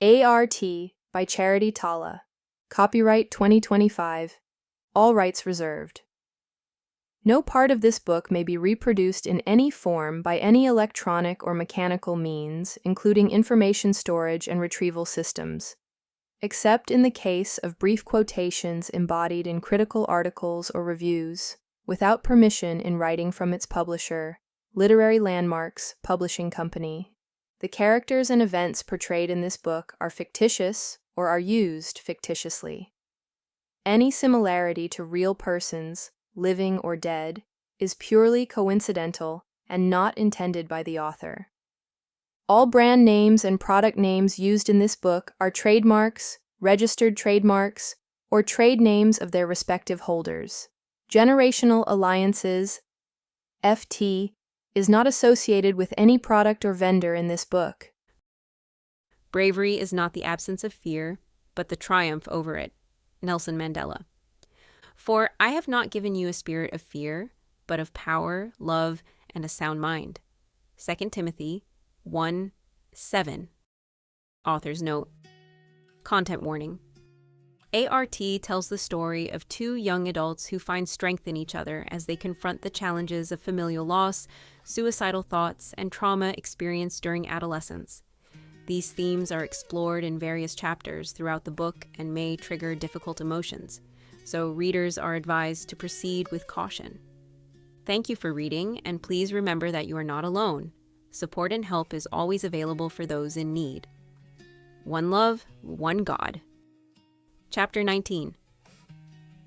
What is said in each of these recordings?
A.R.T. by Charity Talla. Copyright 2025. All rights reserved. No part of this book may be reproduced in any form by any electronic or mechanical means, including information storage and retrieval systems, except in the case of brief quotations embodied in critical articles or reviews, without permission in writing from its publisher, Literary Landmarks Publishing Company. The characters and events portrayed in this book are fictitious or are used fictitiously. Any similarity to real persons, living or dead, is purely coincidental and not intended by the author. All brand names and product names used in this book are trademarks, registered trademarks, or trade names of their respective holders. Generational Alliances, FT, is not associated with any product or vendor in this book. Bravery is not the absence of fear, but the triumph over it. Nelson Mandela. For I have not given you a spirit of fear, but of power, love, and a sound mind. 2 Timothy 1:7. Author's note. Content warning. A.R.T. tells the story of two young adults who find strength in each other as they confront the challenges of familial loss, suicidal thoughts, and trauma experienced during adolescence. These themes are explored in various chapters throughout the book and may trigger difficult emotions, so readers are advised to proceed with caution. Thank you for reading, and please remember that you are not alone. Support and help is always available for those in need. One love, one God. Chapter 19.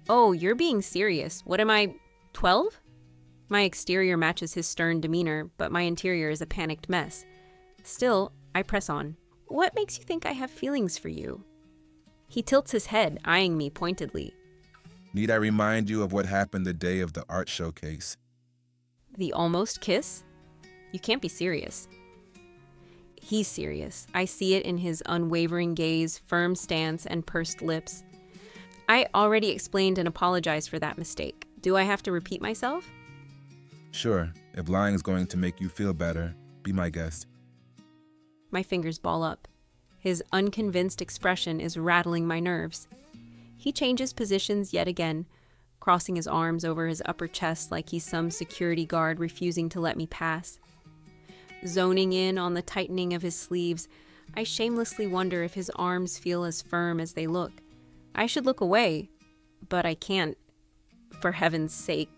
Oh, you're being serious. What am I, 12? My exterior matches his stern demeanor, but my interior is a panicked mess. Still, I press on. What makes you think I have feelings for you? He tilts his head, eyeing me pointedly. Need I remind you of what happened the day of the art showcase? The almost kiss? You can't be serious. He's serious. I see it in his unwavering gaze, firm stance, and pursed lips. I already explained and apologized for that mistake. Do I have to repeat myself? Sure. If lying is going to make you feel better, be my guest. My fingers ball up. His unconvinced expression is rattling my nerves. He changes positions yet again, crossing his arms over his upper chest like he's some security guard refusing to let me pass. Zoning in on the tightening of his sleeves, I shamelessly wonder if his arms feel as firm as they look. I should look away, but I can't, for heaven's sake.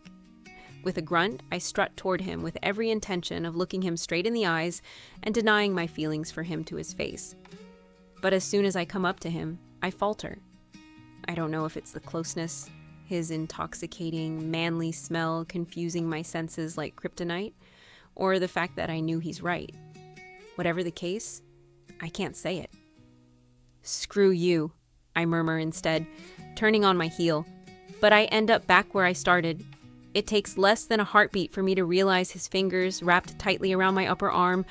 With a grunt, I strut toward him with every intention of looking him straight in the eyes and denying my feelings for him to his face. But as soon as I come up to him, I falter. I don't know if it's the closeness, his intoxicating, manly smell confusing my senses like kryptonite, or the fact that I knew he's right. Whatever the case, I can't say it. Screw you, I murmur instead, turning on my heel. But I end up back where I started. It takes less than a heartbeat for me to realize his fingers, wrapped tightly around my upper arm,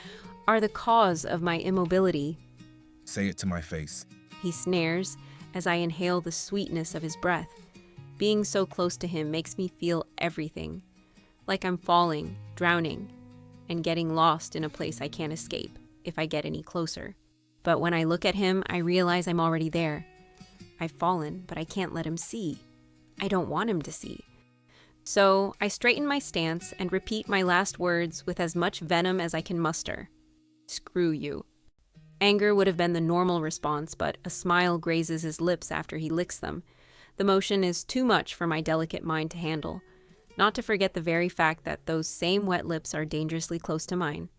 are the cause of my immobility. Say it to my face. He snares as I inhale the sweetness of his breath. Being so close to him makes me feel everything, like I'm falling, drowning, and getting lost in a place I can't escape if I get any closer. But when I look at him, I realize I'm already there. I've fallen, but I can't let him see. I don't want him to see. So I straighten my stance and repeat my last words with as much venom as I can muster. Screw you. Anger would have been the normal response, but a smile grazes his lips after he licks them. The motion is too much for my delicate mind to handle. Not to forget the very fact that those same wet lips are dangerously close to mine.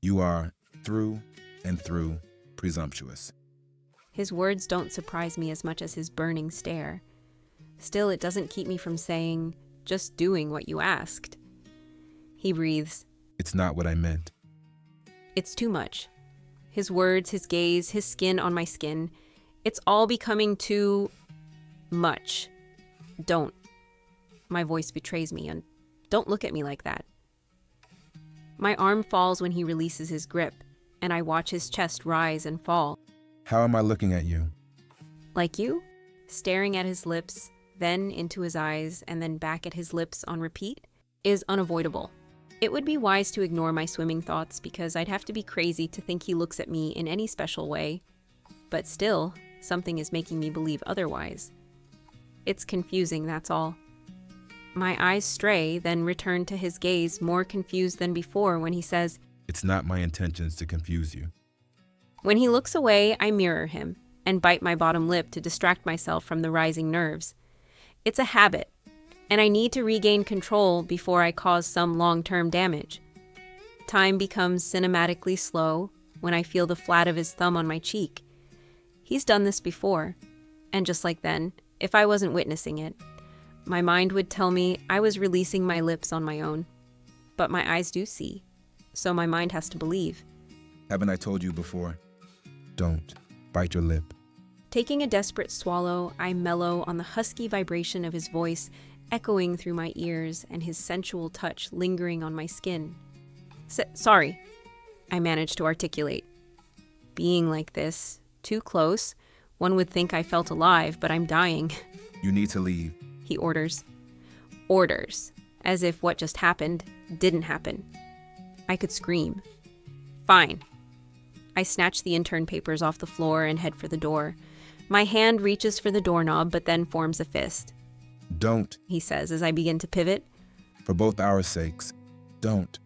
You are, through and through, presumptuous. His words don't surprise me as much as his burning stare. Still, it doesn't keep me from saying, just doing what you asked. He breathes. It's not what I meant. It's too much. His words, his gaze, his skin on my skin. It's all becoming too much. Don't. My voice betrays me, and don't look at me like that. My arm falls when he releases his grip, and I watch his chest rise and fall. How am I looking at you? Like you? Staring at his lips, then into his eyes, and then back at his lips on repeat, is unavoidable. It would be wise to ignore my swimming thoughts because I'd have to be crazy to think he looks at me in any special way. But still, something is making me believe otherwise. It's confusing, that's all. My eyes stray, then return to his gaze, more confused than before, when he says, It's not my intentions to confuse you. When he looks away, I mirror him and bite my bottom lip to distract myself from the rising nerves. It's a habit, and I need to regain control before I cause some long-term damage. Time becomes cinematically slow when I feel the flat of his thumb on my cheek. He's done this before, and just like then, if I wasn't witnessing it, my mind would tell me I was releasing my lips on my own. But my eyes do see, so my mind has to believe. Haven't I told you before? Don't bite your lip. Taking a desperate swallow, I mellow on the husky vibration of his voice echoing through my ears and his sensual touch lingering on my skin. Sorry, I manage to articulate. Being like this, too close, one would think I felt alive, but I'm dying. You need to leave. He orders. Orders, as if what just happened didn't happen. I could scream. Fine. I snatch the intern papers off the floor and head for the door. My hand reaches for the doorknob, but then forms a fist. Don't, He says as I begin to pivot. for both our sakes. Don't.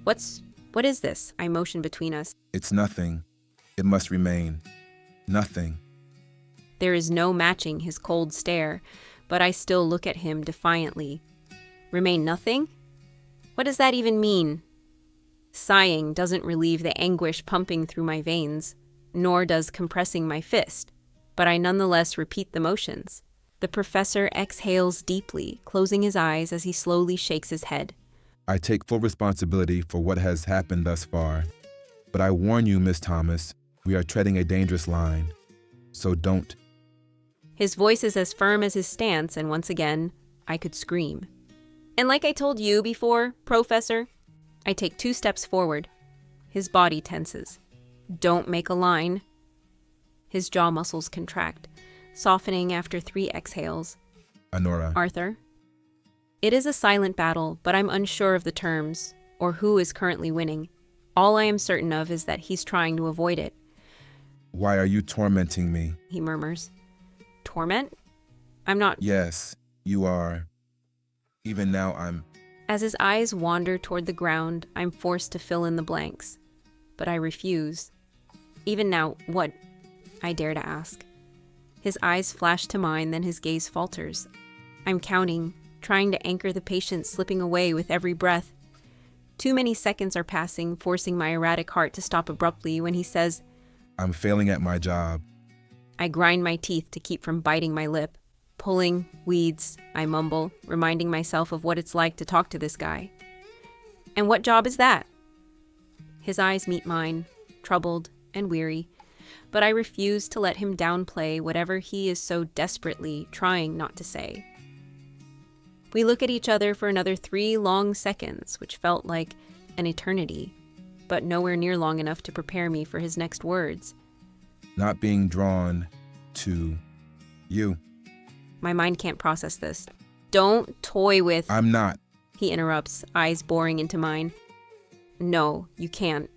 What is this? I motion between us. It's nothing. It must remain. Nothing. There is no matching his cold stare, but I still look at him defiantly. Remain nothing? What does that even mean? Sighing doesn't relieve the anguish pumping through my veins, nor does compressing my fist, but I nonetheless repeat the motions. The professor exhales deeply, closing his eyes as he slowly shakes his head. I take full responsibility for what has happened thus far. But I warn you, Miss Thomas, we are treading a dangerous line. So don't. His voice is as firm as his stance, and once again, I could scream. And like I told you before, Professor, I take 2 steps forward. His body tenses. Don't make a line. His jaw muscles contract, softening after 3 exhales. Anora. Arthur. It is a silent battle, but I'm unsure of the terms, or who is currently winning. All I am certain of is that he's trying to avoid it. Why are you tormenting me? He murmurs. Torment? I'm not. Yes, you are. Even now I'm... As his eyes wander toward the ground, I'm forced to fill in the blanks. But I refuse. Even now, what? I dare to ask. His eyes flash to mine, then his gaze falters. I'm counting, trying to anchor the patient slipping away with every breath. Too many seconds are passing, forcing my erratic heart to stop abruptly when he says, I'm failing at my job. I grind my teeth to keep from biting my lip. Pulling, weeds, I mumble, reminding myself of what it's like to talk to this guy. And what job is that? His eyes meet mine, troubled and weary, but I refuse to let him downplay whatever he is so desperately trying not to say. We look at each other for another 3 long seconds, which felt like an eternity, but nowhere near long enough to prepare me for his next words. Not being drawn to you. My mind can't process this. Don't toy with... I'm not. He interrupts, eyes boring into mine. No, you can't.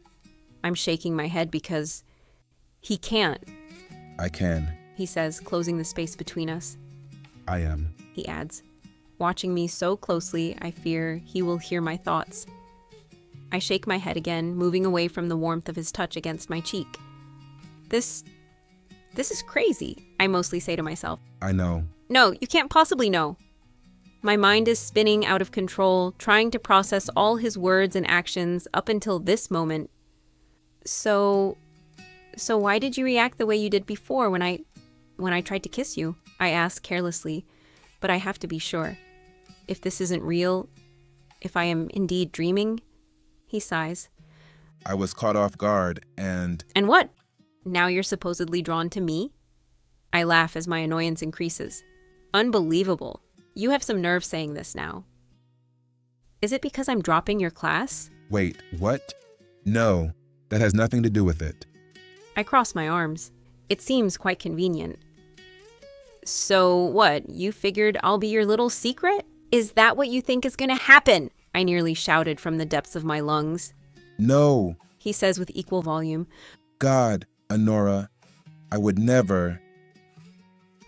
I'm shaking my head because he can't. I can. He says, closing the space between us. I am. He adds, watching me so closely, I fear he will hear my thoughts. I shake my head again, moving away from the warmth of his touch against my cheek. This is crazy, I mostly say to myself. I know. No, you can't possibly know. My mind is spinning out of control, trying to process all his words and actions up until this moment. So why did you react the way you did before when I tried to kiss you? I ask carelessly, but I have to be sure. If this isn't real, if I am indeed dreaming, he sighs. I was caught off guard and... And what? Now you're supposedly drawn to me? I laugh as my annoyance increases. Unbelievable. You have some nerve saying this now. Is it because I'm dropping your class? Wait, what? No, that has nothing to do with it. I cross my arms. It seems quite convenient. So what, you figured I'll be your little secret? Is that what you think is gonna happen? I nearly shouted from the depths of my lungs. No. He says with equal volume. God, Anora, I would never.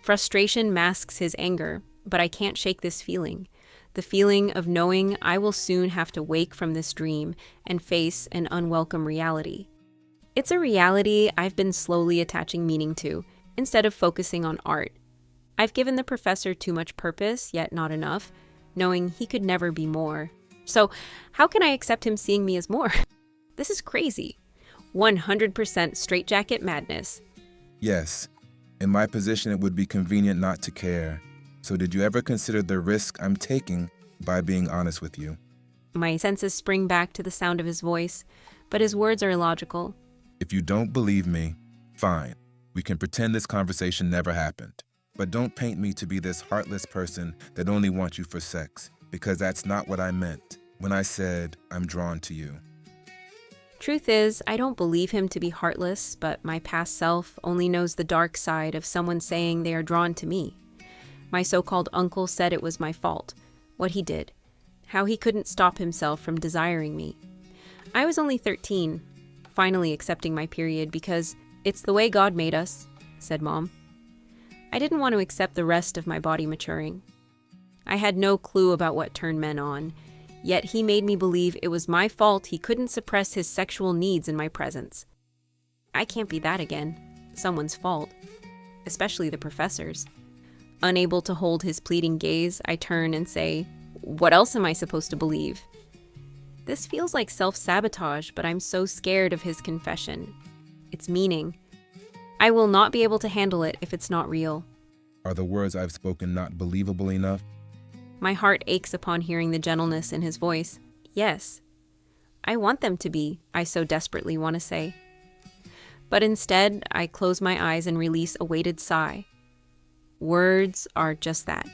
Frustration masks his anger, but I can't shake this feeling. The feeling of knowing I will soon have to wake from this dream and face an unwelcome reality. It's a reality I've been slowly attaching meaning to, instead of focusing on art. I've given the professor too much purpose, yet not enough, knowing he could never be more. So, how can I accept him seeing me as more? This is crazy. 100% straitjacket madness. Yes, in my position it would be convenient not to care. So did you ever consider the risk I'm taking by being honest with you? My senses spring back to the sound of his voice, but his words are illogical. If you don't believe me, fine. We can pretend this conversation never happened. But don't paint me to be this heartless person that only wants you for sex, because that's not what I meant when I said I'm drawn to you. Truth is, I don't believe him to be heartless, but my past self only knows the dark side of someone saying they are drawn to me. My so-called uncle said it was my fault, what he did, how he couldn't stop himself from desiring me. I was only 13, finally accepting my period because it's the way God made us, said Mom. I didn't want to accept the rest of my body maturing. I had no clue about what turned men on, yet he made me believe it was my fault he couldn't suppress his sexual needs in my presence. I can't be that again, someone's fault, especially the professor's. Unable to hold his pleading gaze, I turn and say, "What else am I supposed to believe?" This feels like self-sabotage, but I'm so scared of his confession. Its meaning. I will not be able to handle it if it's not real. Are the words I've spoken not believable enough? My heart aches upon hearing the gentleness in his voice. Yes. I want them to be, I so desperately want to say. But instead, I close my eyes and release a weighted sigh. Words are just that.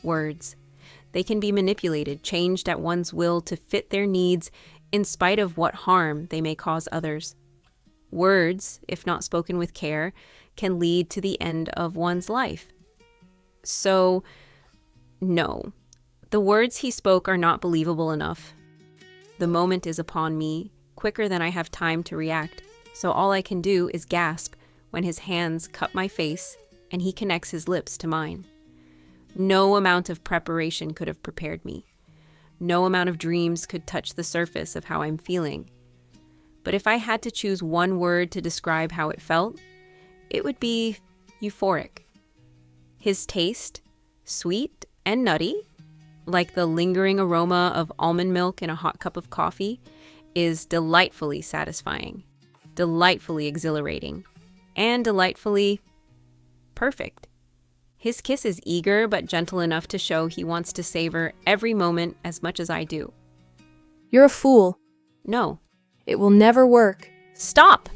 Words. They can be manipulated, changed at one's will to fit their needs, in spite of what harm they may cause others. Words, if not spoken with care, can lead to the end of one's life. So, no. The words he spoke are not believable enough. The moment is upon me, quicker than I have time to react, so all I can do is gasp when his hands cup my face and he connects his lips to mine. No amount of preparation could have prepared me. No amount of dreams could touch the surface of how I'm feeling. But if I had to choose one word to describe how it felt, it would be euphoric. His taste, sweet and nutty, like the lingering aroma of almond milk in a hot cup of coffee, is delightfully satisfying, delightfully exhilarating, and delightfully perfect. His kiss is eager but gentle enough to show he wants to savor every moment as much as I do. You're a fool. No. It will never work. Stop!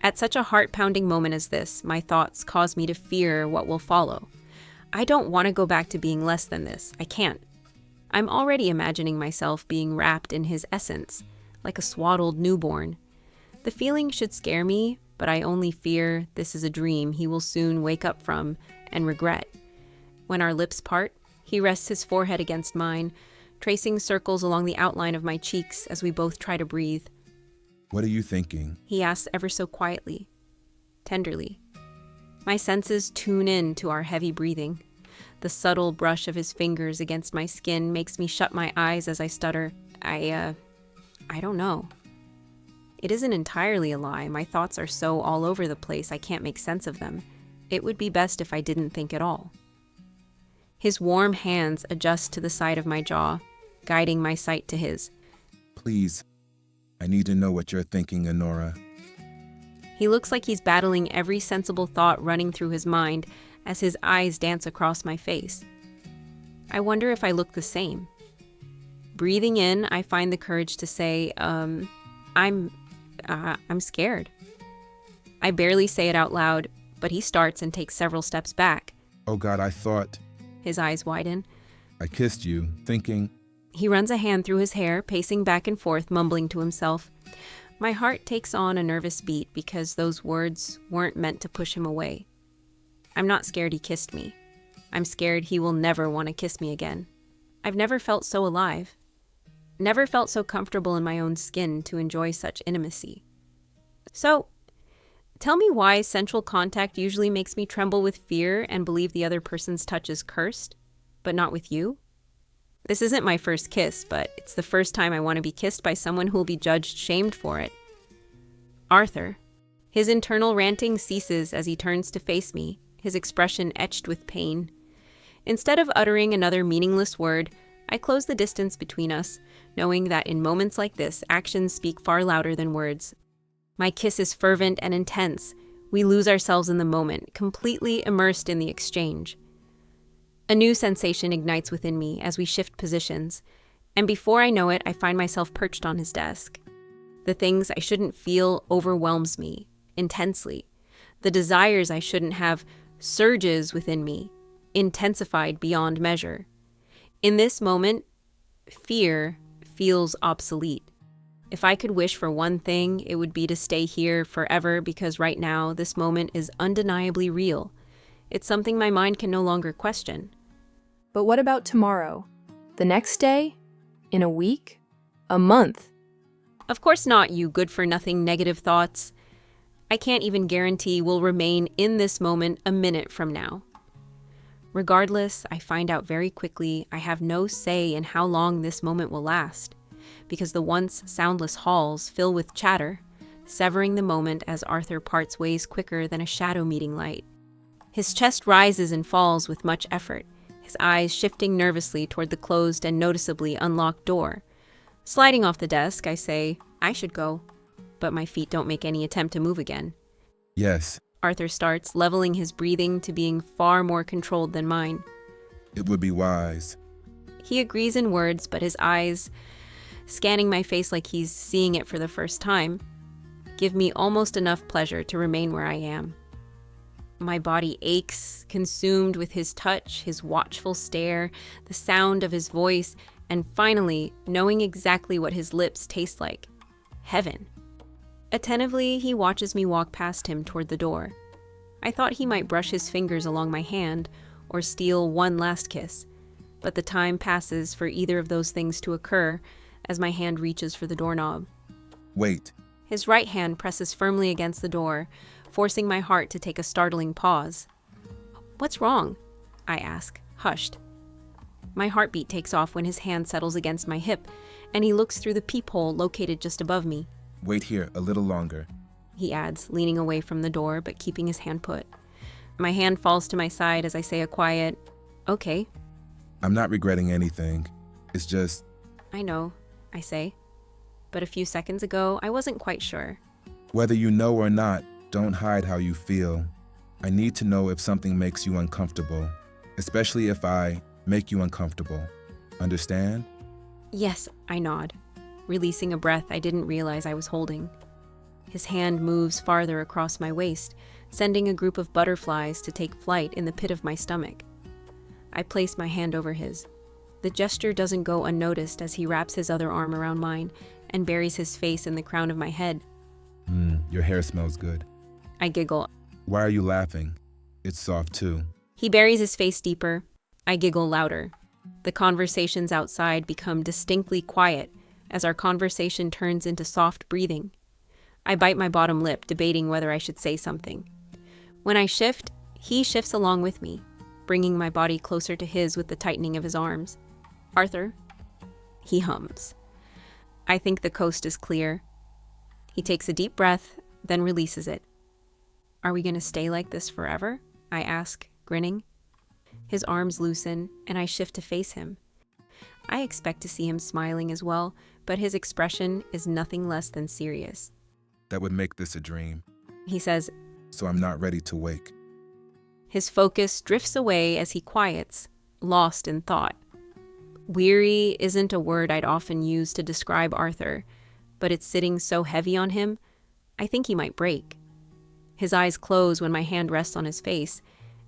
At such a heart-pounding moment as this, my thoughts cause me to fear what will follow. I don't want to go back to being less than this. I can't. I'm already imagining myself being wrapped in his essence, like a swaddled newborn. The feeling should scare me, but I only fear this is a dream he will soon wake up from and regret. When our lips part, he rests his forehead against mine, tracing circles along the outline of my cheeks as we both try to breathe. What are you thinking? He asks ever so quietly, tenderly. My senses tune in to our heavy breathing. The subtle brush of his fingers against my skin makes me shut my eyes as I stutter. I don't know. It isn't entirely a lie. My thoughts are so all over the place I can't make sense of them. It would be best if I didn't think at all. His warm hands adjust to the side of my jaw, guiding my sight to his. Please, I need to know what you're thinking, Anora. He looks like he's battling every sensible thought running through his mind as his eyes dance across my face. I wonder if I look the same. Breathing in, I find the courage to say, I'm scared. I barely say it out loud, but he starts and takes several steps back. Oh God, I thought. His eyes widen. I kissed you, thinking. He runs a hand through his hair, pacing back and forth, mumbling to himself. My heart takes on a nervous beat because those words weren't meant to push him away. I'm not scared he kissed me. I'm scared he will never want to kiss me again. I've never felt so alive. Never felt so comfortable in my own skin to enjoy such intimacy. So, Tell me why sensual contact usually makes me tremble with fear and believe the other person's touch is cursed, but not with you? This isn't my first kiss, but it's the first time I want to be kissed by someone who will be judged shamed for it. Arthur. His internal ranting ceases as he turns to face me, his expression etched with pain. Instead of uttering another meaningless word, I close the distance between us, knowing that in moments like this, actions speak far louder than words. My kiss is fervent and intense. We lose ourselves in the moment, completely immersed in the exchange. A new sensation ignites within me as we shift positions, and before I know it, I find myself perched on his desk. The things I shouldn't feel overwhelms me intensely. The desires I shouldn't have surges within me, intensified beyond measure. In this moment, fear feels obsolete. If I could wish for one thing, it would be to stay here forever because right now, this moment is undeniably real. It's something my mind can no longer question. But what about tomorrow? The next day? In a week? A month? Of course not, you good-for-nothing negative thoughts. I can't even guarantee we'll remain in this moment a minute from now. Regardless, I find out very quickly I have no say in how long this moment will last, because the once soundless halls fill with chatter, severing the moment as Arthur parts ways quicker than a shadow meeting light. His chest rises and falls with much effort, his eyes shifting nervously toward the closed and noticeably unlocked door. Sliding off the desk, I say, I should go, but my feet don't make any attempt to move again. Yes, Arthur starts, leveling his breathing to being far more controlled than mine. it would be wise. He agrees in words, but his eyes, scanning my face like he's seeing it for the first time, give me almost enough pleasure to remain where I am. My body aches, consumed with his touch, his watchful stare, the sound of his voice, and finally, knowing exactly what his lips taste like. Heaven. Attentively, he watches me walk past him toward the door. I thought he might brush his fingers along my hand or steal one last kiss, but the time passes for either of those things to occur as my hand reaches for the doorknob. Wait, His right hand presses firmly against the door, forcing my heart to take a startling pause. What's wrong? I ask, hushed. My heartbeat takes off when his hand settles against my hip, and he looks through the peephole located just above me. wait here a little longer. He adds, leaning away from the door but keeping his hand put. My hand falls to my side as I say a quiet, okay. I'm not regretting anything. It's just, I know, I say. But a few seconds ago, I wasn't quite sure. whether you know or not, don't hide how you feel. I need to know if something makes you uncomfortable, especially if I make you uncomfortable. Understand? Yes, I nod, releasing a breath I didn't realize I was holding. His hand moves farther across my waist, sending a group of butterflies to take flight in the pit of my stomach. I place my hand over his. The gesture doesn't go unnoticed as he wraps his other arm around mine and buries his face in the crown of my head. Your hair smells good. I giggle. Why are you laughing? It's soft too. He buries his face deeper. I giggle louder. The conversations outside become distinctly quiet as our conversation turns into soft breathing. I bite my bottom lip, debating whether I should say something. When I shift, he shifts along with me, bringing my body closer to his with the tightening of his arms. Arthur? He hums. I think the coast is clear. He takes a deep breath, then releases it. Are we going to stay like this forever? I ask, grinning. His arms loosen, and I shift to face him. I expect to see him smiling as well, but his expression is nothing less than serious. That would make this a dream, He says, so I'm not ready to wake. his focus drifts away as he quiets, lost in thought. Weary isn't a word I'd often use to describe Arthur, but it's sitting so heavy on him, I think he might break. His eyes close when my hand rests on his face,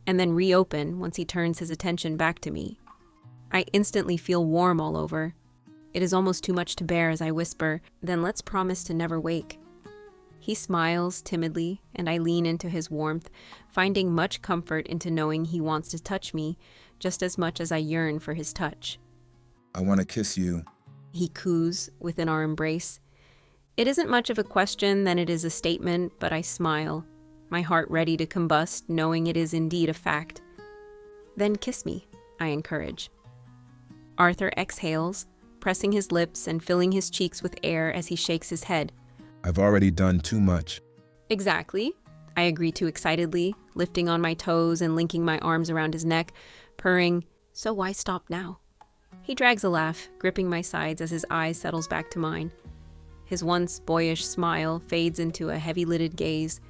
and then reopen once he turns his attention back to me. I instantly feel warm all over. It is almost too much to bear as I whisper, then let's promise to never wake. He smiles timidly, and I lean into his warmth, finding much comfort into knowing he wants to touch me just as much as I yearn for his touch. I want to kiss you. He coos within our embrace. It isn't much of a question than it is a statement, but I smile, my heart ready to combust, knowing it is indeed a fact. Then kiss me, I encourage. Arthur exhales, pressing his lips and filling his cheeks with air as he shakes his head. I've already done too much. Exactly, I agree too excitedly, lifting on my toes and linking my arms around his neck, purring, so why stop now? He drags a laugh, gripping my sides as his eyes settles back to mine. His once boyish smile fades into a heavy-lidded gaze.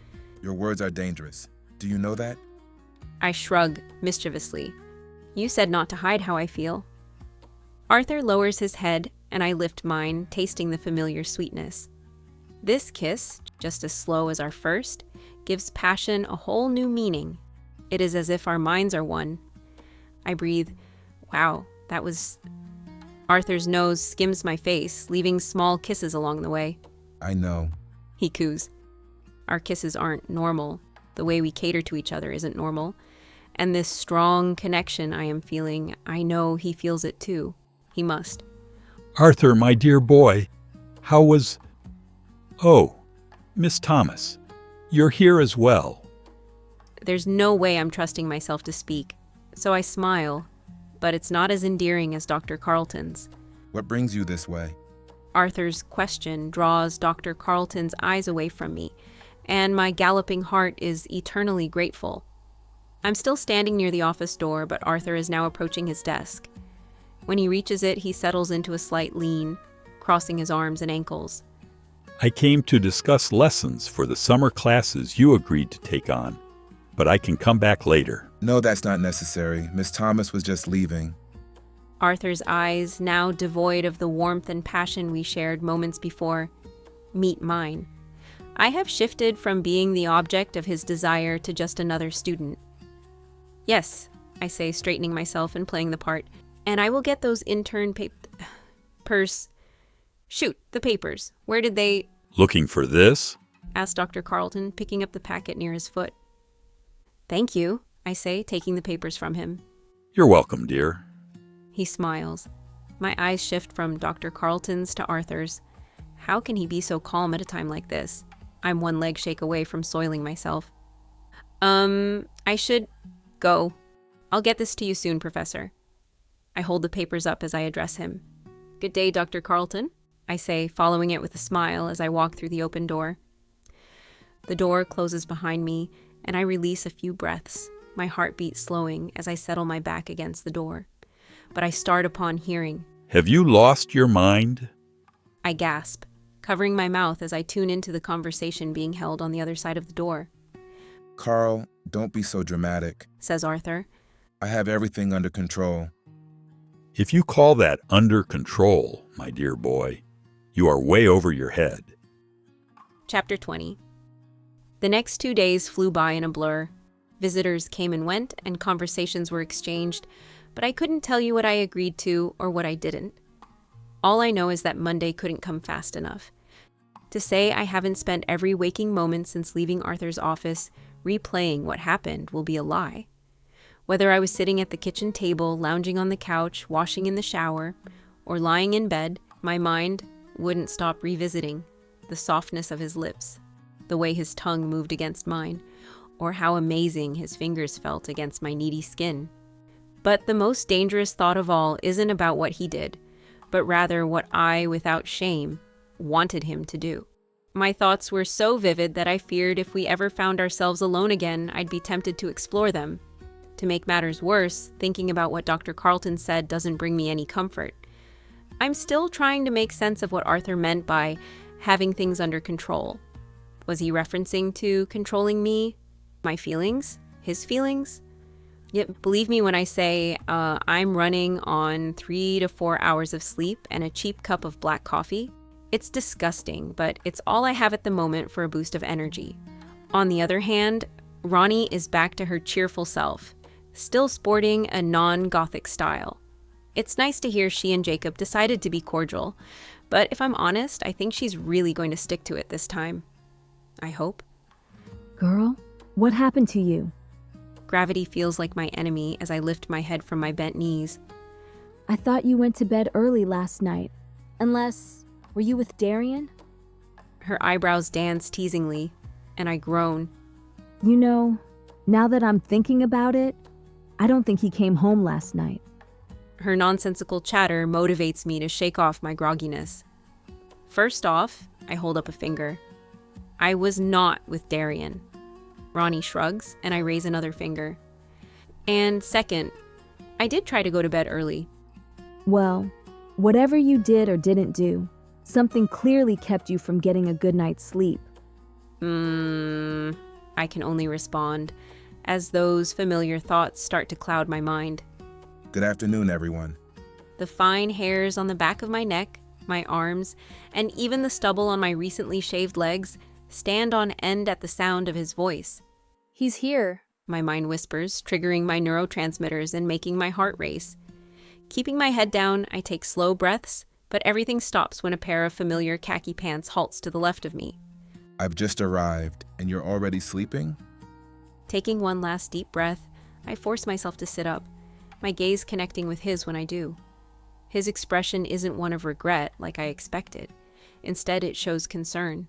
Your words are dangerous. Do you know that? I shrug mischievously. You said not to hide how I feel. Arthur lowers his head, and I lift mine, tasting the familiar sweetness. This kiss, just as slow as our first, gives passion a whole new meaning. It is as if our minds are one. I breathe, wow, that was... Arthur's nose skims my face, leaving small kisses along the way. I know. He coos. Our kisses aren't normal. The way we cater to each other isn't normal. And this strong connection I am feeling, I know he feels it too. He must. Arthur, my dear boy, how was... Oh, Miss Thomas, you're here as well. There's no way I'm trusting myself to speak, so I smile, but it's not as endearing as Dr. Carlton's. What brings you this way? Arthur's question draws Dr. Carlton's eyes away from me, and my galloping heart is eternally grateful. I'm still standing near the office door, but Arthur is now approaching his desk. When he reaches it, he settles into a slight lean, crossing his arms and ankles. I came to discuss lessons for the summer classes you agreed to take on, but I can come back later. No, that's not necessary. Miss Thomas was just leaving. Arthur's eyes, now devoid of the warmth and passion we shared moments before, meet mine. I have shifted from being the object of his desire to just another student. Yes, I say, straightening myself and playing the part, and I will get those intern papers. Shoot, the papers. Where did they... Looking for this? Asked Dr. Carlton, picking up the packet near his foot. Thank you, I say, taking the papers from him. You're welcome, dear. He smiles. My eyes shift from Dr. Carlton's to Arthur's. How can he be so calm at a time like this? I'm one leg shake away from soiling myself. I should go. I'll get this to you soon, Professor. I hold the papers up as I address him. Good day, Dr. Carlton, I say, following it with a smile as I walk through the open door. The door closes behind me, and I release a few breaths, my heartbeat slowing as I settle my back against the door. But I start upon hearing. Have you lost your mind? I gasp, covering my mouth as I tune into the conversation being held on the other side of the door. Carl, don't be so dramatic, says Arthur. I have everything under control. If you call that under control, my dear boy, you are way over your head. Chapter 20. The next 2 days flew by in a blur. Visitors came and went, and conversations were exchanged, but I couldn't tell you what I agreed to or what I didn't. All I know is that Monday couldn't come fast enough. To say I haven't spent every waking moment since leaving Arthur's office replaying what happened will be a lie. Whether I was sitting at the kitchen table, lounging on the couch, washing in the shower, or lying in bed, my mind wouldn't stop revisiting the softness of his lips, the way his tongue moved against mine, or how amazing his fingers felt against my needy skin. But the most dangerous thought of all isn't about what he did, but rather what I, without shame, wanted him to do. My thoughts were so vivid that I feared if we ever found ourselves alone again, I'd be tempted to explore them. To make matters worse, thinking about what Dr. Carlton said doesn't bring me any comfort. I'm still trying to make sense of what Arthur meant by having things under control. Was he referencing to controlling me, my feelings, his feelings? Yet believe me when I say I'm running on 3 to 4 hours of sleep and a cheap cup of black coffee. It's disgusting, but it's all I have at the moment for a boost of energy. On the other hand, Ronnie is back to her cheerful self, still sporting a non-Gothic style. It's nice to hear she and Jacob decided to be cordial, but if I'm honest, I think she's really going to stick to it this time. I hope. Girl, what happened to you? Gravity feels like my enemy as I lift my head from my bent knees. I thought you went to bed early last night. Unless, were you with Darian? Her eyebrows dance teasingly, and I groan. You know, now that I'm thinking about it, I don't think he came home last night. Her nonsensical chatter motivates me to shake off my grogginess. First off, I hold up a finger. I was not with Darian. Ronnie shrugs, and I raise another finger. And second, I did try to go to bed early. Well, whatever you did or didn't do, something clearly kept you from getting a good night's sleep. I can only respond, as those familiar thoughts start to cloud my mind. Good afternoon, everyone. The fine hairs on the back of my neck, my arms, and even the stubble on my recently shaved legs stand on end at the sound of his voice. He's here. My mind whispers, triggering my neurotransmitters and making my heart race. Keeping my head down, I take slow breaths, but everything stops when a pair of familiar khaki pants halts to the left of me. I've just arrived, and you're already sleeping? Taking one last deep breath, I force myself to sit up, my gaze connecting with his when I do. His expression isn't one of regret like I expected. Instead, it shows concern.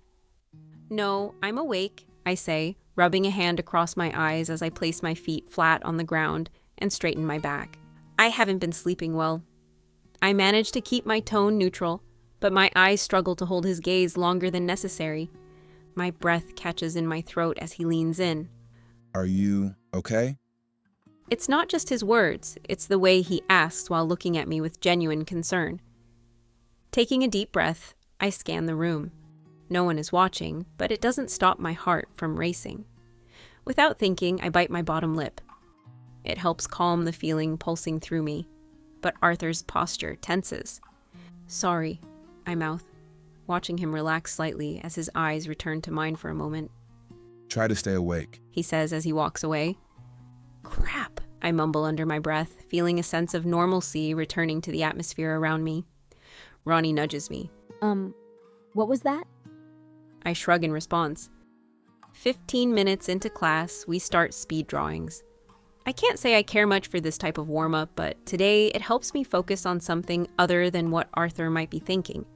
"No, I'm awake," I say, rubbing a hand across my eyes as I place my feet flat on the ground and straighten my back. I haven't been sleeping well. I manage to keep my tone neutral, but my eyes struggle to hold his gaze longer than necessary. My breath catches in my throat as he leans in. Are you okay? It's not just his words, it's the way he asks while looking at me with genuine concern. Taking a deep breath, I scan the room. No one is watching, but it doesn't stop my heart from racing. Without thinking, I bite my bottom lip. It helps calm the feeling pulsing through me, but Arthur's posture tenses. "Sorry," I mouth, watching him relax slightly as his eyes return to mine for a moment. Try to stay awake. He says as he walks away. "Crap," I mumble under my breath, feeling a sense of normalcy returning to the atmosphere around me. Ronnie nudges me. What was that? I shrug in response. 15 minutes into class, we start speed drawings. I can't say I care much for this type of warm-up, but today it helps me focus on something other than what Arthur might be thinking.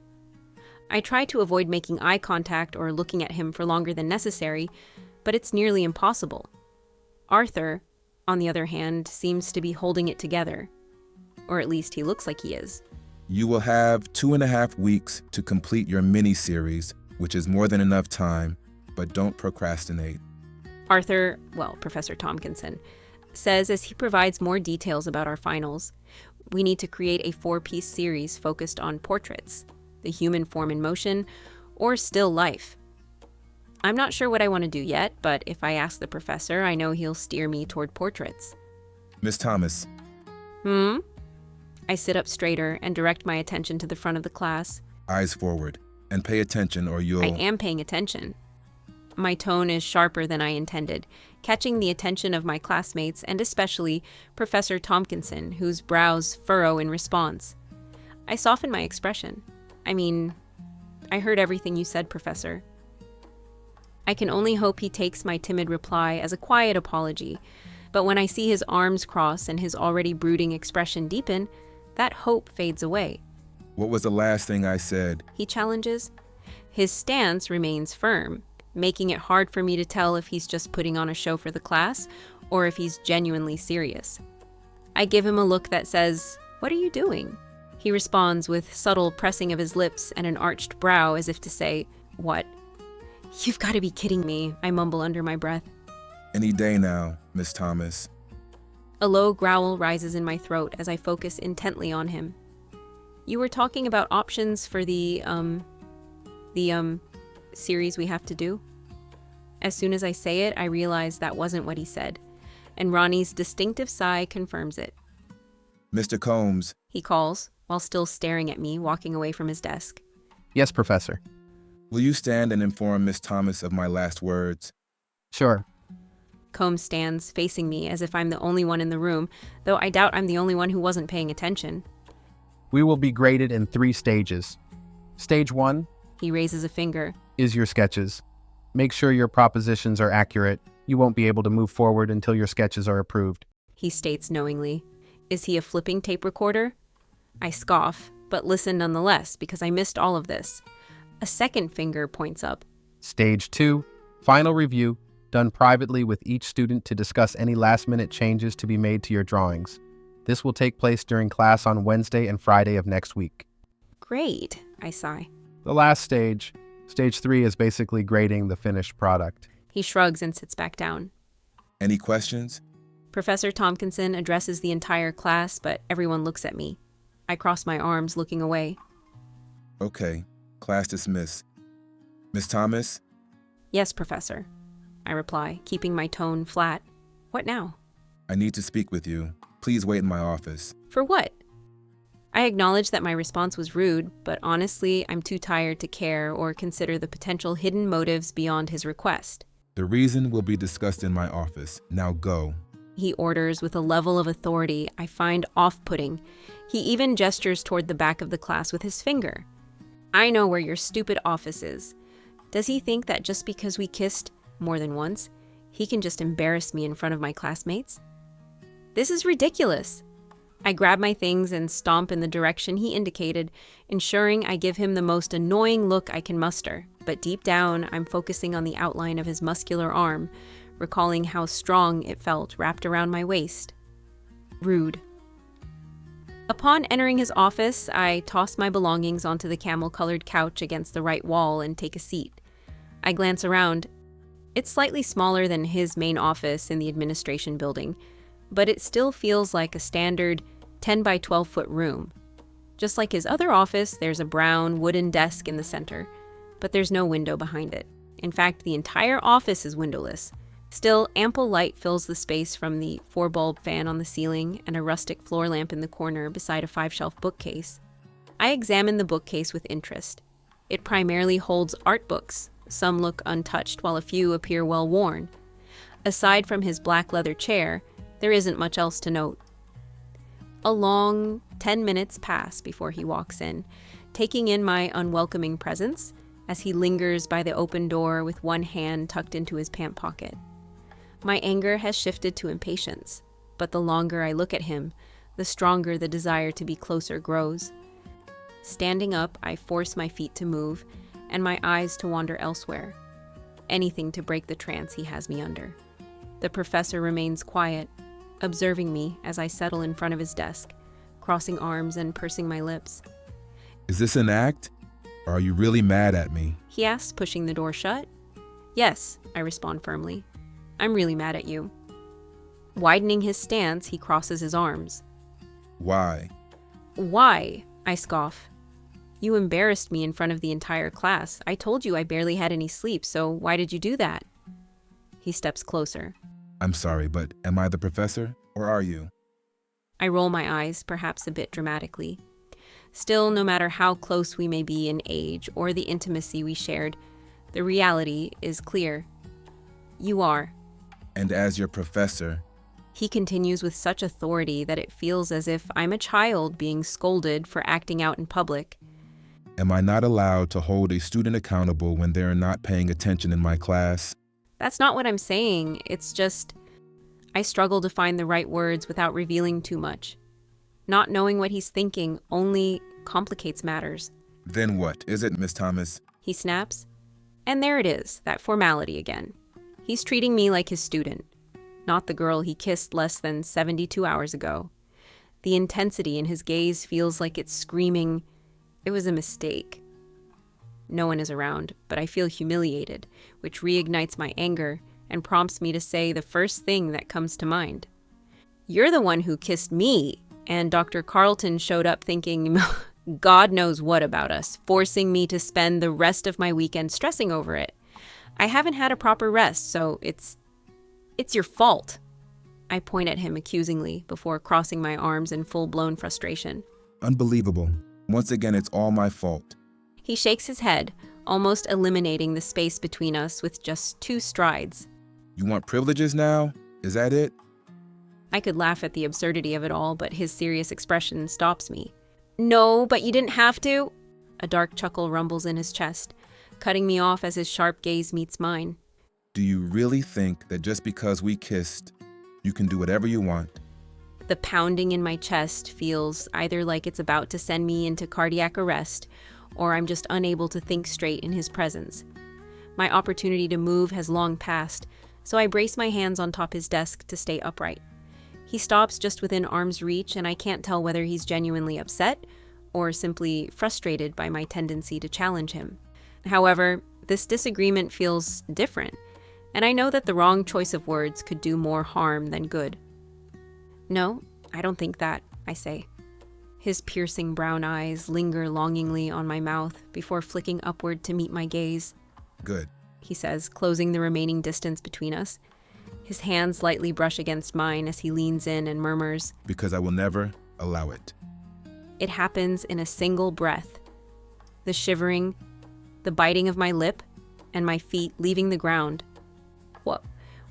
I try to avoid making eye contact or looking at him for longer than necessary, but it's nearly impossible. Arthur, on the other hand, seems to be holding it together. Or at least he looks like he is. You will have 2.5 weeks to complete your mini-series, which is more than enough time, but don't procrastinate. Arthur, Professor Tompkinson, says as he provides more details about our finals. We need to create a 4-piece series focused on portraits, the human form in motion, or still life. I'm not sure what I want to do yet, but if I ask the professor, I know he'll steer me toward portraits. Miss Thomas. I sit up straighter and direct my attention to the front of the class. Eyes forward, and pay attention or you'll... I am paying attention. My tone is sharper than I intended, catching the attention of my classmates and especially Professor Tompkinson, whose brows furrow in response. I soften my expression. I heard everything you said, Professor. I can only hope he takes my timid reply as a quiet apology, but when I see his arms cross and his already brooding expression deepen, that hope fades away. What was the last thing I said? He challenges. His stance remains firm, making it hard for me to tell if he's just putting on a show for the class or if he's genuinely serious. I give him a look that says, "What are you doing?" He responds with subtle pressing of his lips and an arched brow as if to say, "What?" "You've got to be kidding me," I mumble under my breath. Any day now, Miss Thomas. A low growl rises in my throat as I focus intently on him. "You were talking about options for the series we have to do?" As soon as I say it, I realize that wasn't what he said, and Ronnie's distinctive sigh confirms it. Mr. Combs. He calls, while still staring at me, walking away from his desk. Yes, Professor. Will you stand and inform Miss Thomas of my last words? Sure. Combs stands, facing me as if I'm the only one in the room, though I doubt I'm the only one who wasn't paying attention. We will be graded in 3 stages. Stage 1 He raises a finger. is your sketches. Make sure your propositions are accurate. You won't be able to move forward until your sketches are approved. He states knowingly. Is he a flipping tape recorder? I scoff, but listen nonetheless because I missed all of this. A second finger points up. Stage 2, final review. done privately with each student to discuss any last-minute changes to be made to your drawings. This will take place during class on Wednesday and Friday of next week. Great, I sigh. The last stage, stage 3, is basically grading the finished product. He shrugs and sits back down. Any questions? Professor Tompkinson addresses the entire class, but everyone looks at me. I cross my arms, looking away. Okay, class dismissed. Miss Thomas? Yes, Professor, I reply, keeping my tone flat. What now? I need to speak with you. Please wait in my office. For what? I acknowledge that my response was rude, but honestly, I'm too tired to care or consider the potential hidden motives beyond his request. The reason will be discussed in my office. Now go. He orders with a level of authority I find off-putting. He even gestures toward the back of the class with his finger. I know where your stupid office is. Does he think that just because we kissed more than once, he can just embarrass me in front of my classmates? This is ridiculous. I grab my things and stomp in the direction he indicated, ensuring I give him the most annoying look I can muster. But deep down, I'm focusing on the outline of his muscular arm, recalling how strong it felt wrapped around my waist. Rude. Upon entering his office, I toss my belongings onto the camel-colored couch against the right wall and take a seat. I glance around. It's slightly smaller than his main office in the administration building, but it still feels like a standard 10 by 12 foot room. Just like his other office, there's a brown wooden desk in the center, but there's no window behind it. In fact, the entire office is windowless. Still, ample light fills the space from the 4-bulb fan on the ceiling and a rustic floor lamp in the corner beside a 5-shelf bookcase. I examine the bookcase with interest. It primarily holds art books. Some look untouched while a few appear well worn. Aside from his black leather chair, there isn't much else to note. A long 10 minutes pass before he walks in, taking in my unwelcoming presence as he lingers by the open door with one hand tucked into his pant pocket. My anger has shifted to impatience, but the longer I look at him, the stronger the desire to be closer grows. Standing up, I force my feet to move and my eyes to wander elsewhere. Anything to break the trance he has me under. The professor remains quiet, observing me as I settle in front of his desk, crossing arms and pursing my lips. Is this an act? Or are you really mad at me? He asks, pushing the door shut. Yes, I respond firmly. I'm really mad at you. Widening his stance, he crosses his arms. Why? Why? I scoff. You embarrassed me in front of the entire class. I told you I barely had any sleep, so why did you do that? He steps closer. I'm sorry, but am I the professor, or are you? I roll my eyes, perhaps a bit dramatically. Still, no matter how close we may be in age or the intimacy we shared, the reality is clear. You are. And as your professor, he continues with such authority that it feels as if I'm a child being scolded for acting out in public. am I not allowed to hold a student accountable when they're not paying attention in my class? That's not what I'm saying. It's just, I struggle to find the right words without revealing too much. Not knowing what he's thinking only complicates matters. Then what is it, Miss Thomas? He snaps. And there it is, that formality again. He's treating me like his student, not the girl he kissed less than 72 hours ago. The intensity in his gaze feels like it's screaming, "It was a mistake." No one is around, but I feel humiliated, which reignites my anger and prompts me to say the first thing that comes to mind. You're the one who kissed me, and Dr. Carlton showed up thinking God knows what about us, forcing me to spend the rest of my weekend stressing over it. I haven't had a proper rest, so it's your fault. I point at him accusingly before crossing my arms in full-blown frustration. Unbelievable. Once again, it's all my fault. He shakes his head, almost eliminating the space between us with just 2 strides. You want privileges now? Is that it? I could laugh at the absurdity of it all, but his serious expression stops me. No, but you didn't have to. A dark chuckle rumbles in his chest, cutting me off as his sharp gaze meets mine. Do you really think that just because we kissed, you can do whatever you want? The pounding in my chest feels either like it's about to send me into cardiac arrest, or I'm just unable to think straight in his presence. My opportunity to move has long passed, so I brace my hands on top his desk to stay upright. He stops just within arm's reach, and I can't tell whether he's genuinely upset or simply frustrated by my tendency to challenge him. However, this disagreement feels different, and I know that the wrong choice of words could do more harm than good. "No, I don't think that," I say. His piercing brown eyes linger longingly on my mouth before flicking upward to meet my gaze. Good. He says, closing the remaining distance between us. His hands lightly brush against mine as he leans in and murmurs, Because I will never allow it. It happens in a single breath. The shivering, the biting of my lip, and my feet leaving the ground.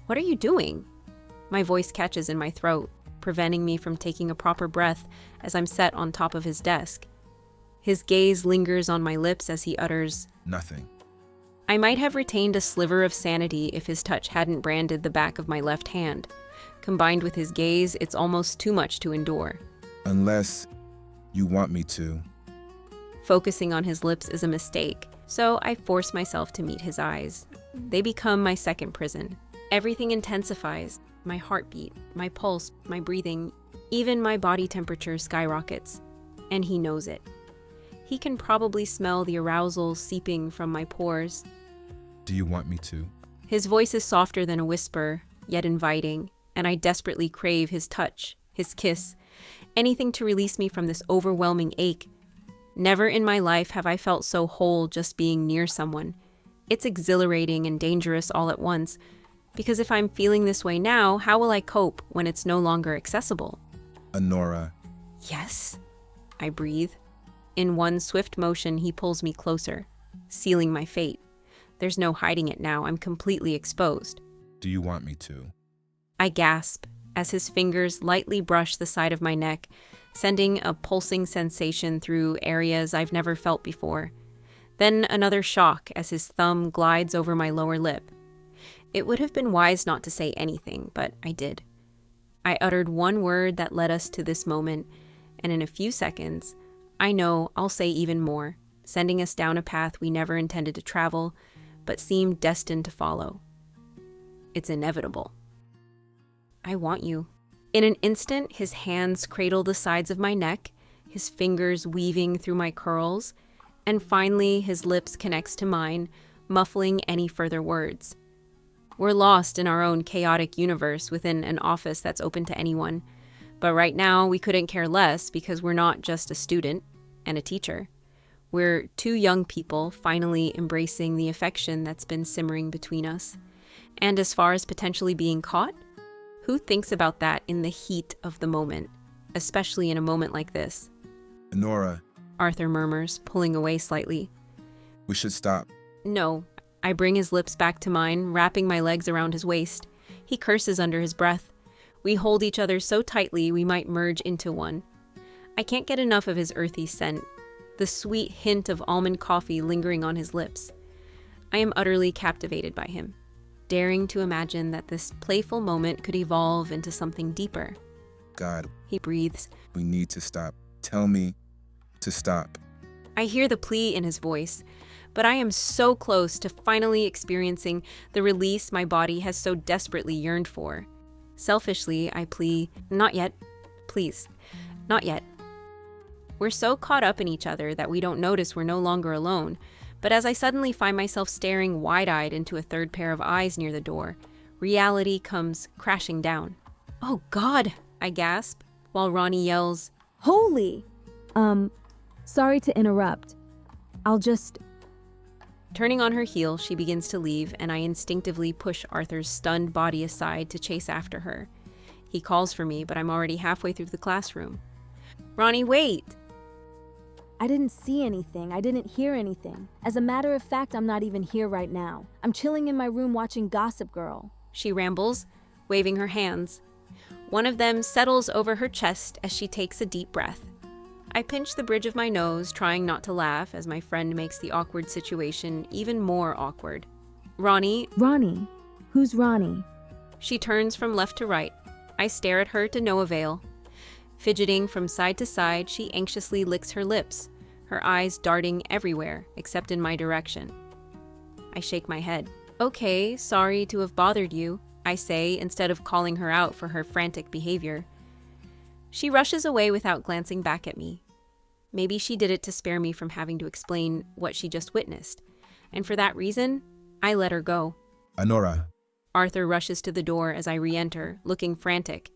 What are you doing? My voice catches in my throat, preventing me from taking a proper breath as I'm set on top of his desk. His gaze lingers on my lips as he utters, Nothing. I might have retained a sliver of sanity if his touch hadn't branded the back of my left hand. Combined with his gaze, it's almost too much to endure. Unless you want me to. Focusing on his lips is a mistake, so I force myself to meet his eyes. They become my second prison. Everything intensifies. My heartbeat, my pulse, my breathing, even my body temperature skyrockets. And he knows it. He can probably smell the arousal seeping from my pores. Do you want me to? His voice is softer than a whisper, yet inviting, and I desperately crave his touch, his kiss, anything to release me from this overwhelming ache. Never in my life have I felt so whole just being near someone. It's exhilarating and dangerous all at once, because if I'm feeling this way now, how will I cope when it's no longer accessible? Anora. Yes, I breathe. In one swift motion, he pulls me closer, sealing my fate. There's no hiding it now. I'm completely exposed. Do you want me to? I gasp as his fingers lightly brush the side of my neck, sending a pulsing sensation through areas I've never felt before. Then another shock as his thumb glides over my lower lip. It would have been wise not to say anything, but I did. I uttered one word that led us to this moment, and in a few seconds, I know I'll say even more, sending us down a path we never intended to travel, but seemed destined to follow. It's inevitable. I want you. In an instant, his hands cradle the sides of my neck, his fingers weaving through my curls, and finally his lips connects to mine, muffling any further words. We're lost in our own chaotic universe within an office that's open to anyone, but right now we couldn't care less because we're not just a student and a teacher. We're two young people finally embracing the affection that's been simmering between us. And as far as potentially being caught, who thinks about that in the heat of the moment, especially in a moment like this? Anora, Arthur murmurs, pulling away slightly. we should stop. No. I bring his lips back to mine, wrapping my legs around his waist. He curses under his breath. We hold each other so tightly we might merge into one. I can't get enough of his earthy scent, the sweet hint of almond coffee lingering on his lips. I am utterly captivated by him, daring to imagine that this playful moment could evolve into something deeper. God, He breathes. we need to stop. Tell me to stop. I hear the plea in his voice, but I am so close to finally experiencing the release my body has so desperately yearned for. Selfishly, I plea, not yet. Please, not yet. We're so caught up in each other that we don't notice we're no longer alone, but as I suddenly find myself staring wide-eyed into a third pair of eyes near the door, reality comes crashing down. Oh God, I gasp, while Ronnie yells, Holy! Sorry to interrupt. I'll just... Turning on her heel, she begins to leave, and I instinctively push Arthur's stunned body aside to chase after her. He calls for me, but I'm already halfway through the classroom. Ronnie, wait! I didn't see anything. I didn't hear anything. As a matter of fact, I'm not even here right now. I'm chilling in my room watching Gossip Girl. She rambles, waving her hands. One of them settles over her chest as she takes a deep breath. I pinch the bridge of my nose, trying not to laugh as my friend makes the awkward situation even more awkward. Ronnie. Ronnie? Who's Ronnie? She turns from left to right. I stare at her to no avail. Fidgeting from side to side, she anxiously licks her lips, her eyes darting everywhere except in my direction. I shake my head. Okay, sorry to have bothered you, I say instead of calling her out for her frantic behavior. She rushes away without glancing back at me. Maybe she did it to spare me from having to explain what she just witnessed. And for that reason, I let her go. Anora, Arthur rushes to the door as I re-enter, looking frantic.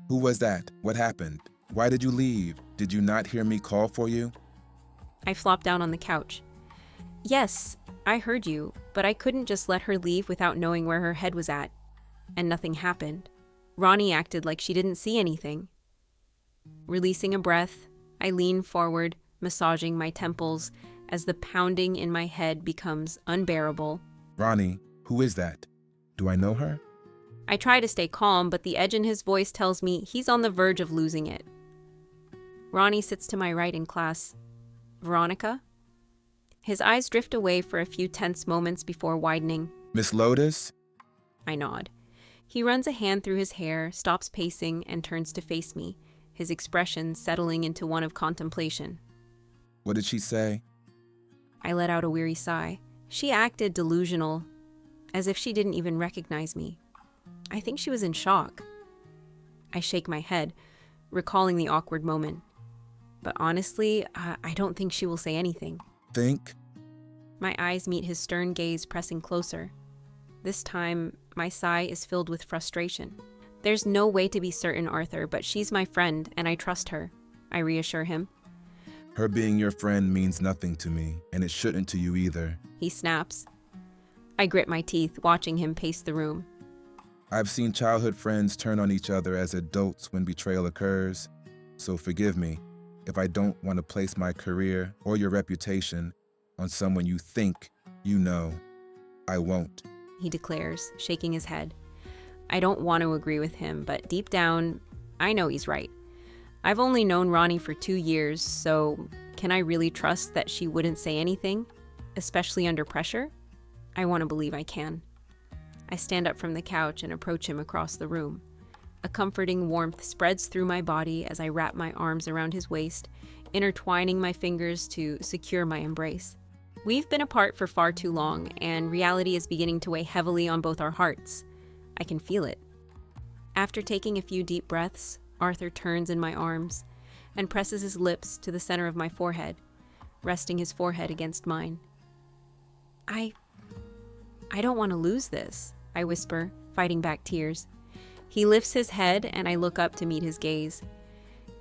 who was that? What happened? Why did you leave? Did you not hear me call for you? I flop down on the couch. Yes, I heard you, but I couldn't just let her leave without knowing where her head was at. And nothing happened. Ronnie acted like she didn't see anything. Releasing a breath, I lean forward, massaging my temples as the pounding in my head becomes unbearable. Ronnie, who is that? Do I know her? I try to stay calm, but the edge in his voice tells me he's on the verge of losing it. Ronnie sits to my right in class. Veronica? His eyes drift away for a few tense moments before widening. Miss Lotus? I nod. He runs a hand through his hair, stops pacing, and turns to face me, his expression settling into one of contemplation. What did she say? I let out a weary sigh. She acted delusional, as if she didn't even recognize me. I think she was in shock. I shake my head, recalling the awkward moment. But honestly, I don't think she will say anything. Think? My eyes meet his stern gaze pressing closer. This time, my sigh is filled with frustration. There's no way to be certain, Arthur, but she's my friend, and I trust her. I reassure him. Her being your friend means nothing to me, and it shouldn't to you either. He snaps. I grit my teeth, watching him pace the room. I've seen childhood friends turn on each other as adults when betrayal occurs, so forgive me if I don't want to place my career or your reputation on someone you think you know. I won't, He declares, shaking his head. I don't want to agree with him, but deep down, I know he's right. I've only known Ronnie for 2 years, so can I really trust that she wouldn't say anything, especially under pressure? I want to believe I can. I stand up from the couch and approach him across the room. A comforting warmth spreads through my body as I wrap my arms around his waist, intertwining my fingers to secure my embrace. We've been apart for far too long, and reality is beginning to weigh heavily on both our hearts. I can feel it. After taking a few deep breaths, Arthur turns in my arms and presses his lips to the center of my forehead, resting his forehead against mine. I don't want to lose this, I whisper, fighting back tears. He lifts his head and I look up to meet his gaze.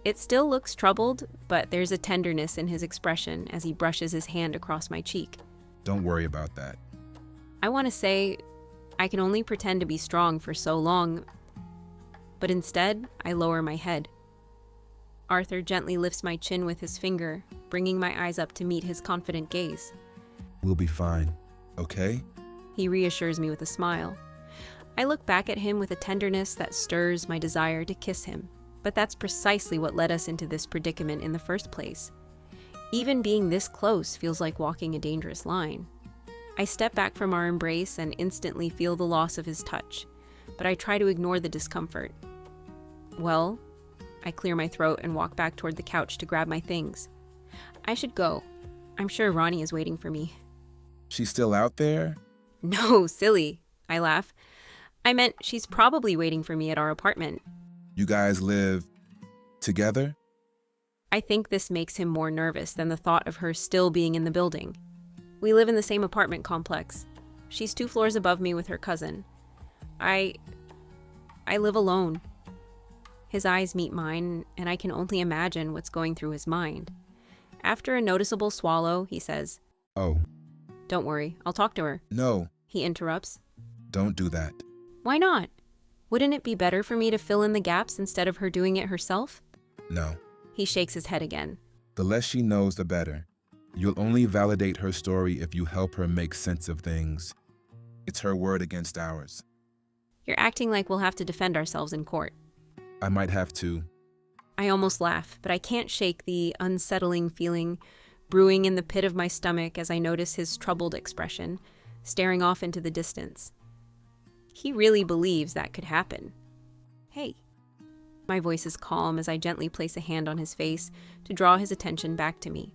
It still looks troubled, but there's a tenderness in his expression as he brushes his hand across my cheek. Don't worry about that. I want to say I can only pretend to be strong for so long, but instead I lower my head. Arthur gently lifts my chin with his finger, bringing my eyes up to meet his confident gaze. We'll be fine, okay? He reassures me with a smile. I look back at him with a tenderness that stirs my desire to kiss him, but that's precisely what led us into this predicament in the first place. Even being this close feels like walking a dangerous line. I step back from our embrace and instantly feel the loss of his touch, but I try to ignore the discomfort. Well, I clear my throat and walk back toward the couch to grab my things. I should go. I'm sure Ronnie is waiting for me. She's still out there? No, silly, I laugh. I meant she's probably waiting for me at our apartment. You guys live together? I think this makes him more nervous than the thought of her still being in the building. We live in the same apartment complex. She's 2 floors above me with her cousin. I live alone. His eyes meet mine, and I can only imagine what's going through his mind. After a noticeable swallow, he says, Oh, "Don't worry, I'll talk to her." no, He interrupts. don't do that. Why not? Wouldn't it be better for me to fill in the gaps instead of her doing it herself? No. He shakes his head again. The less she knows, the better. You'll only validate her story if you help her make sense of things. It's her word against ours. You're acting like we'll have to defend ourselves in court. I might have to. I almost laugh, but I can't shake the unsettling feeling brewing in the pit of my stomach as I notice his troubled expression, staring off into the distance. He really believes that could happen. Hey. My voice is calm as I gently place a hand on his face to draw his attention back to me.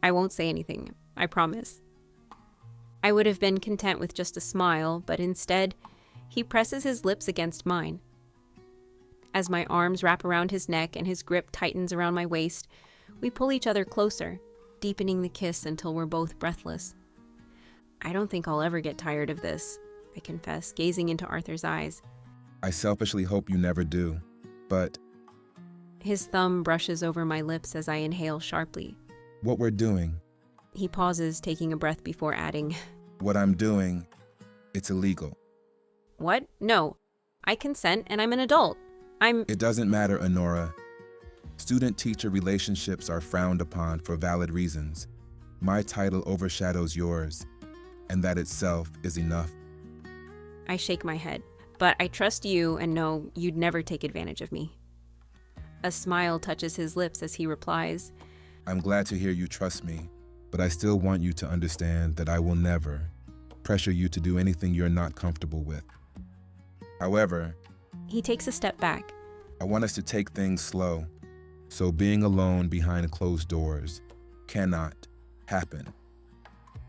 I won't say anything, I promise. I would have been content with just a smile, but instead, he presses his lips against mine. As my arms wrap around his neck and his grip tightens around my waist, we pull each other closer, deepening the kiss until we're both breathless. I don't think I'll ever get tired of this, I confess, gazing into Arthur's eyes. I selfishly hope you never do, but His thumb brushes over my lips as I inhale sharply. what we're doing, He pauses, taking a breath before adding, what I'm doing, it's illegal. "What? No. I consent and I'm an adult. It doesn't matter, Anora. Student-teacher relationships are frowned upon for valid reasons. My title overshadows yours, and that itself is enough. I shake my head, but I trust you and know you'd never take advantage of me. A smile touches his lips as he replies, I'm glad to hear you trust me, but I still want you to understand that I will never pressure you to do anything you're not comfortable with. However, He takes a step back. I want us to take things slow, so being alone behind closed doors cannot happen.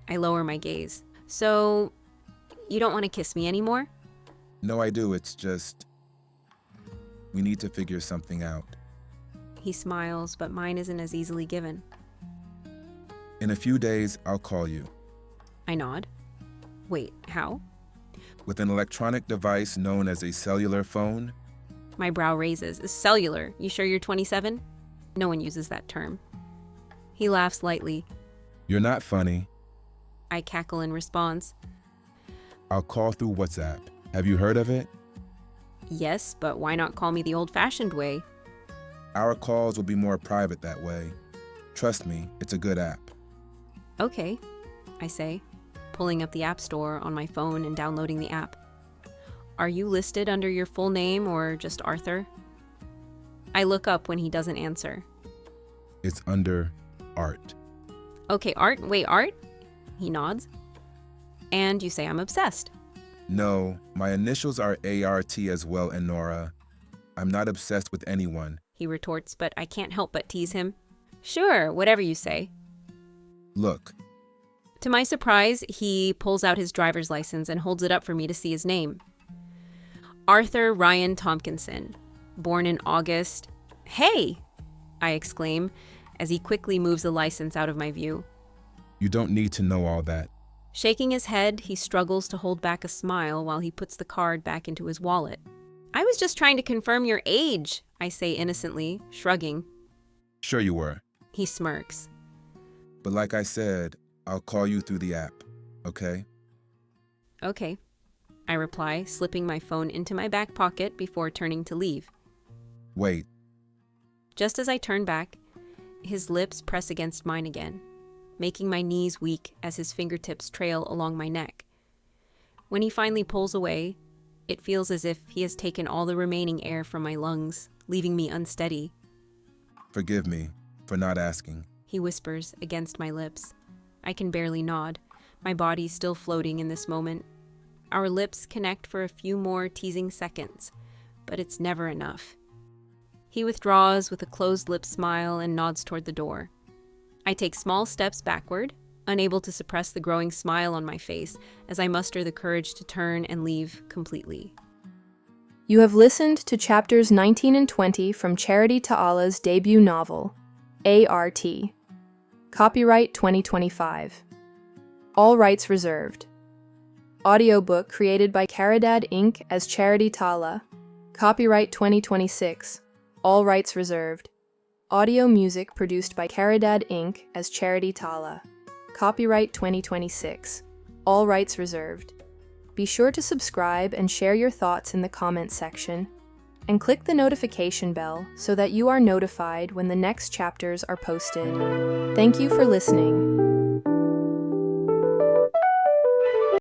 I lower my gaze. So, you don't want to kiss me anymore? No, I do, it's just, we need to figure something out. He smiles, but mine isn't as easily given. In a few days, I'll call you. I nod. Wait, how? With an electronic device known as a cellular phone. My brow raises. Cellular. You sure you're 27? No one uses that term. He laughs lightly. You're not funny. I cackle in response. I'll call through WhatsApp. Have you heard of it? Yes, but why not call me the old-fashioned way? Our calls will be more private that way. Trust me, it's a good app. Okay, I say, pulling up the App Store on my phone and downloading the app. Are you listed under your full name or just Arthur? I look up when he doesn't answer. It's under Art. Okay, Art? Wait, Art? He nods. And you say I'm obsessed. No, my initials are A.R.T as well, Anora. I'm not obsessed with anyone. He retorts, but I can't help but tease him. Sure, whatever you say. Look, To my surprise, he pulls out his driver's license and holds it up for me to see his name. Arthur Ryan Tompkinson, born in August. Hey! I exclaim as he quickly moves the license out of my view. you don't need to know all that. Shaking his head, he struggles to hold back a smile while he puts the card back into his wallet. I was just trying to confirm your age, I say innocently, shrugging. Sure you were. He smirks. But like I said, I'll call you through the app, okay? Okay, I reply, slipping my phone into my back pocket before turning to leave. Wait, Just as I turn back, his lips press against mine again, making my knees weak as his fingertips trail along my neck. When he finally pulls away, it feels as if he has taken all the remaining air from my lungs, leaving me unsteady. forgive me for not asking. He whispers against my lips. I can barely nod, my body still floating in this moment. Our lips connect for a few more teasing seconds, but it's never enough. He withdraws with a closed-lipped smile and nods toward the door. I take small steps backward, unable to suppress the growing smile on my face as I muster the courage to turn and leave completely. You have listened to chapters 19 and 20 from Charity Ta'ala's debut novel, A.R.T. Copyright 2025. All rights reserved. Audiobook created by Caridad Inc. as Charity Ta'ala. Copyright 2026. All rights reserved. Audio music produced by Caridad Inc. as Charity Ta'ala. Copyright 2026. All rights reserved. Be sure to subscribe and share your thoughts in the comments section, and click the notification bell so that you are notified when the next chapters are posted. Thank you for listening.